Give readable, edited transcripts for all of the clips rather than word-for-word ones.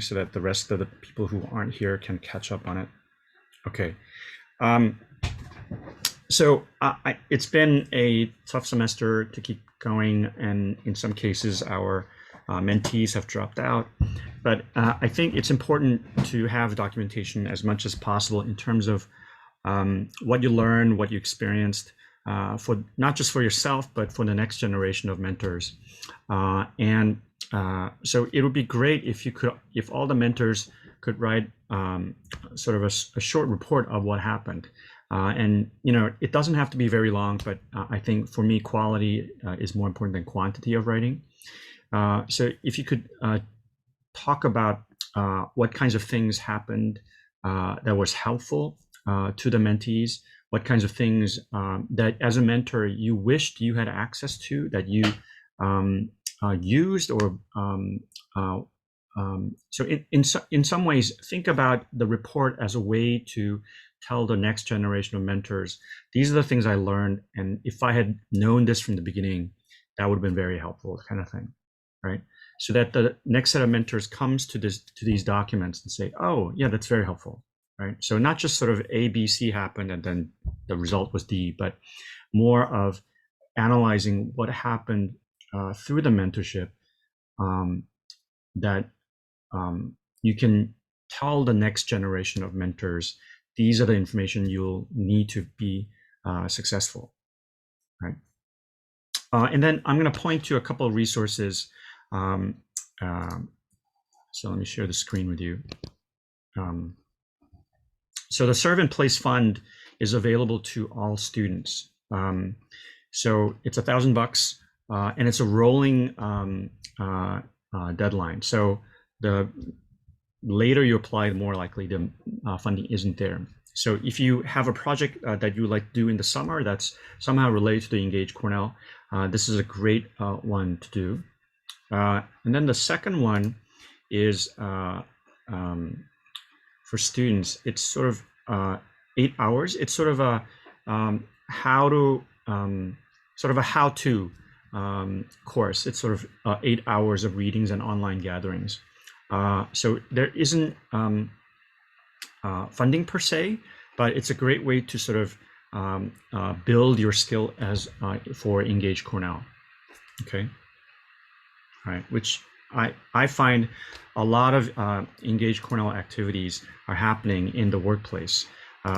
so that the rest of the people who aren't here can catch up on it. Okay. So it's been a tough semester to keep going, and in some cases our mentees have dropped out. But I think it's important to have documentation as much as possible in terms of what you learned, what you experienced, for not just for yourself, but for the next generation of mentors. So it would be great if all the mentors could write sort of a short report of what happened. And it doesn't have to be very long, but I think for me, quality is more important than quantity of writing. So if you could talk about what kinds of things happened that was helpful to the mentees, what kinds of things that as a mentor you wished you had access to, that you used, or so in some ways, think about the report as a way to tell the next generation of mentors, these are the things I learned, and if I had known this from the beginning, that would have been very helpful, kind of thing, right? So that the next set of mentors comes to these documents and say, oh yeah, that's very helpful, right? So not just sort of A, B, C happened and then the result was D, but more of analyzing what happened through the mentorship, that you can tell the next generation of mentors, these are the information you'll need to be successful, right? And then I'm going to point to a couple of resources. So let me share the screen with you. So the Serve in Place Fund is available to all students. So it's $1,000, and it's a rolling deadline. So the later you apply, the more likely the funding isn't there. So if you have a project that you would like to do in the summer that's somehow related to the Engage Cornell, this is a great one to do. And then the second one is for students. It's sort of 8 hours. It's sort of a how-to course. It's sort of 8 hours of readings and online gatherings. So there isn't funding per se, but it's a great way to sort of build your skill as for Engage Cornell. Okay. All right. Which I find a lot of Engage Cornell activities are happening in the workplace.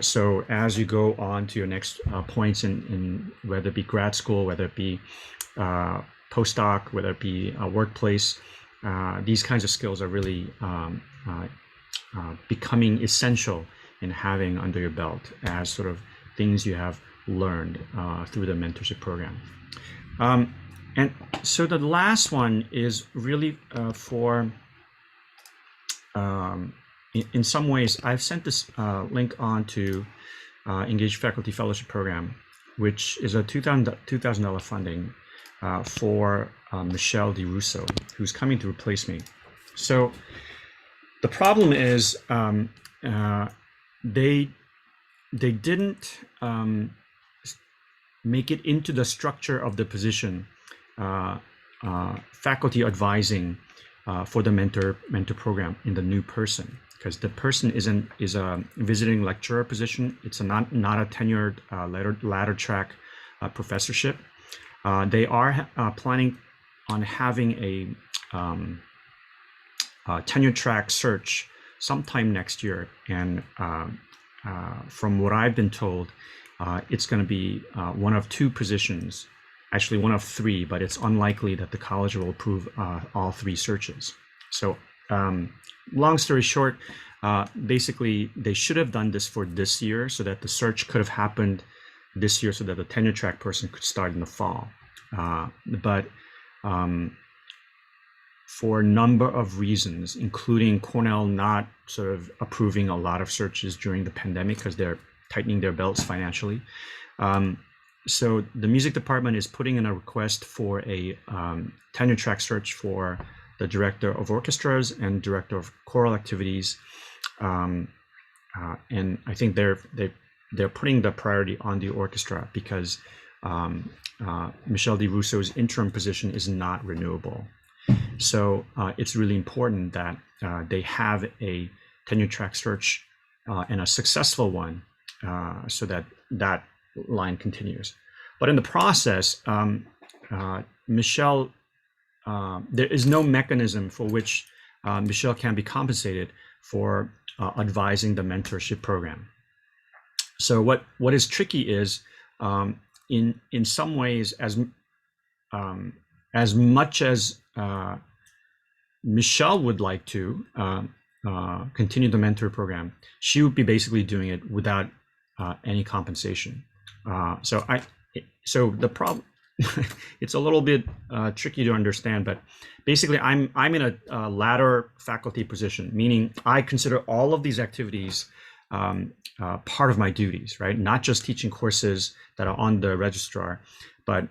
So as you go on to your next points in whether it be grad school, whether it be postdoc, whether it be a workplace, these kinds of skills are really becoming essential in having under your belt as sort of things you have learned through the mentorship program. And so the last one is really for, in some ways, I've sent this link on to Engage Faculty Fellowship Program, which is a $2,000 funding for Michelle DiRusso, who's coming to replace me. So the problem is they didn't make it into the structure of the position, faculty advising for the mentor program in the new person, because the person is a visiting lecturer position. It's not a tenured ladder track professorship. They are planning on having a tenure track search sometime next year, and from what I've been told, it's going to be one of two positions, actually one of three, but it's unlikely that the college will approve all three searches. So long story short, basically they should have done this for this year so that the search could have happened this year so that the tenure track person could start in the fall. But for a number of reasons, including Cornell not sort of approving a lot of searches during the pandemic because they're tightening their belts financially. So the music department is putting in a request for a tenure track search for the director of orchestras and director of choral activities. And I think they're putting the priority on the orchestra because Michelle DiRusso's interim position is not renewable. So it's really important that they have a tenure track search and a successful one, so that that line continues. But in the process, Michelle, there is no mechanism for which Michelle can be compensated for advising the mentorship program. So what is tricky is, in some ways, as much as Michelle would like to continue the mentor program, she would be basically doing it without any compensation. So the problem, it's a little bit tricky to understand, but basically I'm in a ladder faculty position, meaning I consider all of these activities part of my duties, right? Not just teaching courses that are on the registrar, but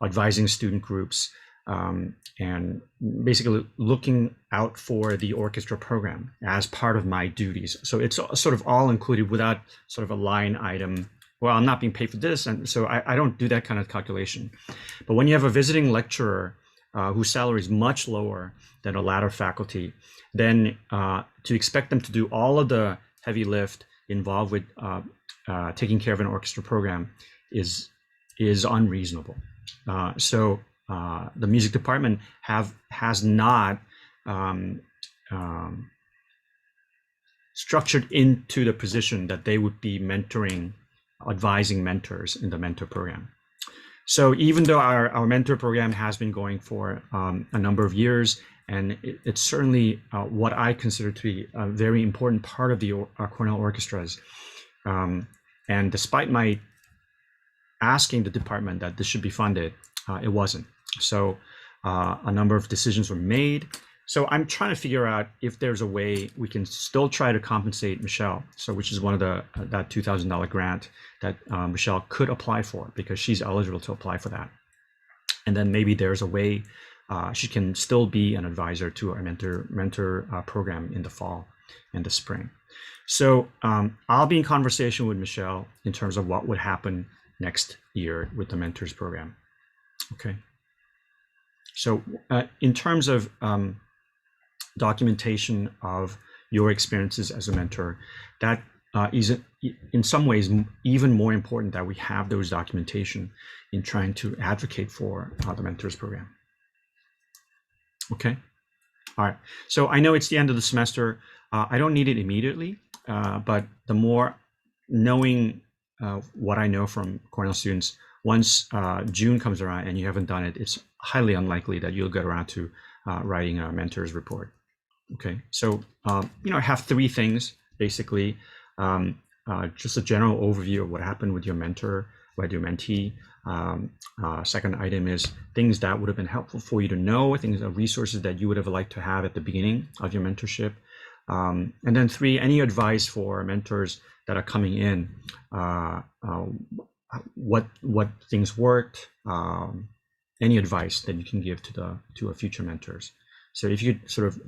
advising student groups, and basically looking out for the orchestra program as part of my duties. So it's sort of all included without sort of a line item. Well, I'm not being paid for this, and so I don't do that kind of calculation. But when you have a visiting lecturer whose salary is much lower than a ladder faculty, then to expect them to do all of the heavy lift involved with taking care of an orchestra program is unreasonable. So the music department has not structured into the position that they would be mentoring, advising mentors in the mentor program. So even though our mentor program has been going for a number of years, and it's certainly what I consider to be a very important part of the Cornell orchestras, and despite my asking the department that this should be funded, it wasn't. So a number of decisions were made. So I'm trying to figure out if there's a way we can still try to compensate Michelle. So which is one of the that $2,000 grant that Michelle could apply for, because she's eligible to apply for that. And then maybe there's a way she can still be an advisor to our mentor program in the fall and the spring. So I'll be in conversation with Michelle in terms of what would happen next year with the mentors program. Okay. So in terms of documentation of your experiences as a mentor, that is in some ways even more important that we have those documentation in trying to advocate for the mentors program. Okay. All right. So I know it's the end of the semester. I don't need it immediately, but the more knowing what I know from Cornell students, once June comes around and you haven't done it, it's highly unlikely that you'll get around to writing a mentor's report. Okay, so I have three things basically. Just a general overview of what happened with your mentor, with your mentee. Second item is things that would have been helpful for you to know, things, resources that you would have liked to have at the beginning of your mentorship. And then three, any advice for mentors that are coming in, what things worked, any advice that you can give to our future mentors. So if you could sort of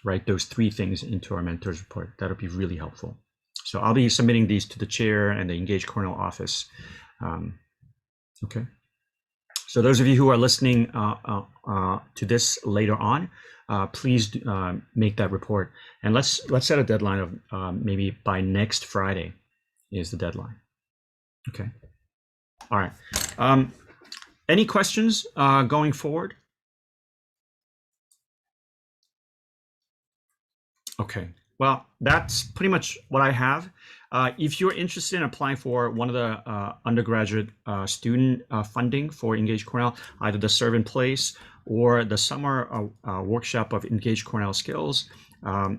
write those three things into our mentors report, that would be really helpful. So I'll be submitting these to the chair and the Engage Cornell office. Okay. So those of you who are listening to this later on, please make that report, and let's set a deadline of maybe by next Friday is the deadline. Okay. All right. Any questions going forward? Okay, well, that's pretty much what I have. If you're interested in applying for one of the undergraduate student funding for Engage Cornell, either the Serve in Place or the summer workshop of Engage Cornell Skills,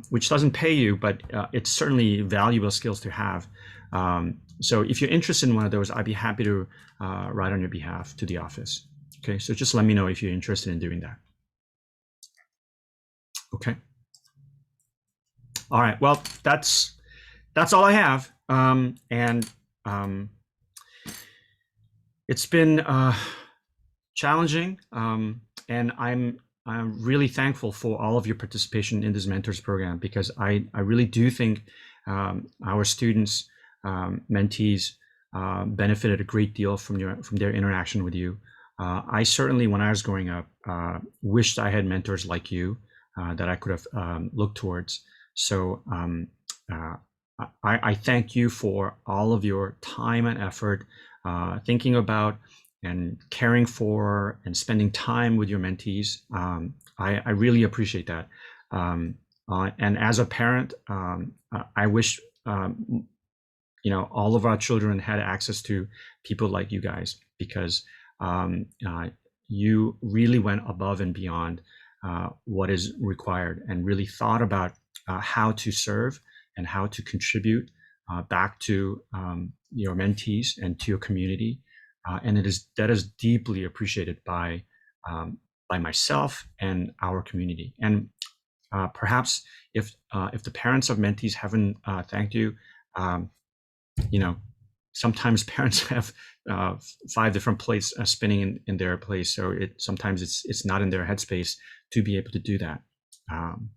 which doesn't pay you, but it's certainly valuable skills to have. So if you're interested in one of those, I'd be happy to write on your behalf to the office. Okay, so just let me know if you're interested in doing that. Okay. All right, well, that's all I have. It's been challenging, and I'm really thankful for all of your participation in this mentors program, because I really do think our students, mentees, benefited a great deal from their interaction with you. I certainly, when I was growing up, wished I had mentors like you that I could have looked towards. So I thank you for all of your time and effort thinking about and caring for and spending time with your mentees. I really appreciate that. And as a parent, I wish all of our children had access to people like you guys, because you really went above and beyond what is required and really thought about how to serve and how to contribute back to your mentees and to your community. And that is deeply appreciated by myself and our community. And perhaps if the parents of mentees haven't thanked you, sometimes parents have 5 different plates spinning in their place, so sometimes it's not in their headspace to be able to do that.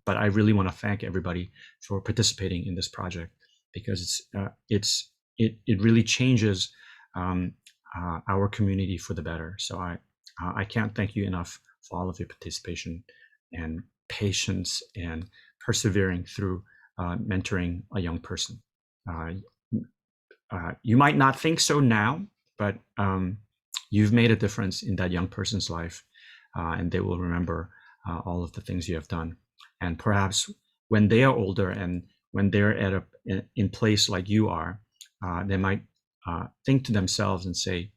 But I really want to thank everybody for participating in this project, because it really changes our community for the better. So I can't thank you enough for all of your participation and patience and persevering through mentoring a young person. You might not think so now, but you've made a difference in that young person's life, and they will remember all of the things you have done. And perhaps when they are older and when they're in place like you are, they might think to themselves and say,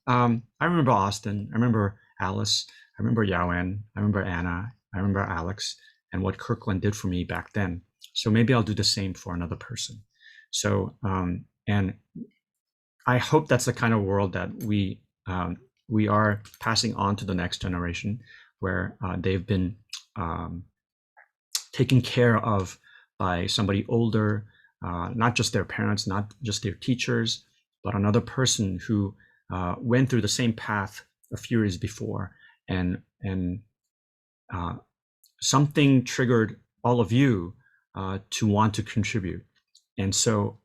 I remember Austin, I remember Alice, I remember Yaoan, I remember Anna, I remember Alex, and what Kirkland did for me back then. So maybe I'll do the same for another person. So, and I hope that's the kind of world that we are passing on to the next generation, where they've been taken care of by somebody older, not just their parents, not just their teachers, but another person who went through the same path a few years before, and something triggered all of you to want to contribute. And so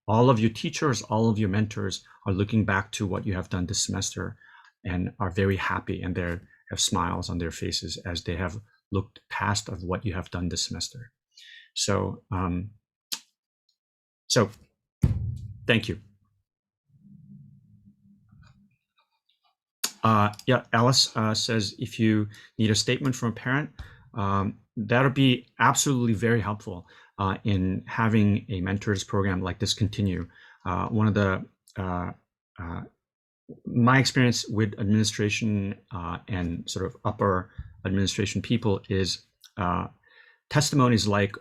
all of your teachers, all of your mentors are looking back to what you have done this semester and are very happy, and they have smiles on their faces as they have looked past of what you have done this semester. So, so thank you. Yeah, Alice says if you need a statement from a parent, that would be absolutely very helpful in having a mentors program like this continue. One of the my experience with administration and sort of upper administration people is testimonies like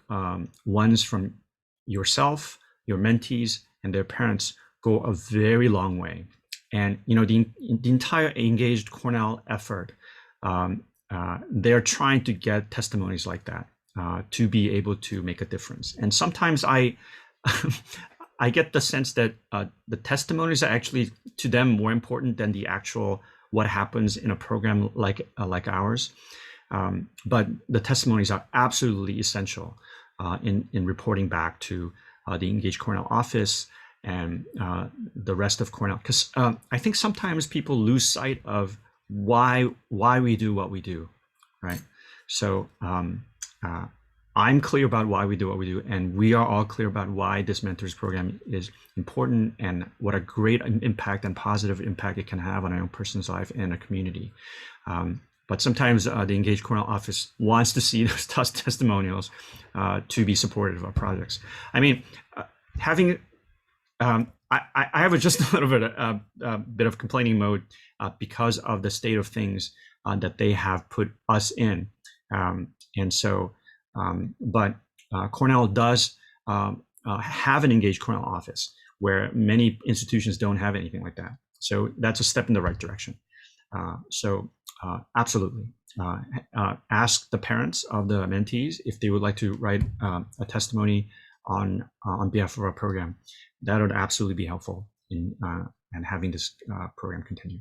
ones from yourself, your mentees, and their parents go a very long way. And the entire Engaged Cornell effort, they're trying to get testimonies like that to be able to make a difference. And sometimes I get the sense that the testimonies are actually to them more important than the actual what happens in a program like ours. But the testimonies are absolutely essential in reporting back to the Engaged Cornell office and the rest of Cornell, because I think sometimes people lose sight of why we do what we do, right? So I'm clear about why we do what we do, and we are all clear about why this mentors program is important and what a great impact and positive impact it can have on a young person's life and a community. But sometimes the Engaged Cornell office wants to see those testimonials to be supportive of our projects. I mean, having I have just a little bit of complaining mode because of the state of things that they have put us in, and so. But Cornell does have an Engaged Cornell office, where many institutions don't have anything like that. So that's a step in the right direction. So absolutely, ask the parents of the mentees if they would like to write a testimony on behalf of our program. That would absolutely be helpful in and having this program continue.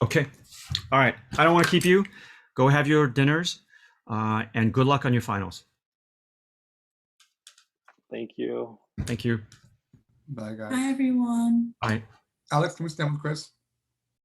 Okay, all right. I don't want to keep you. Go have your dinners, and good luck on your finals. Thank you. Thank you. Bye, guys. Bye, everyone. Bye. Alex, can we stand with Chris?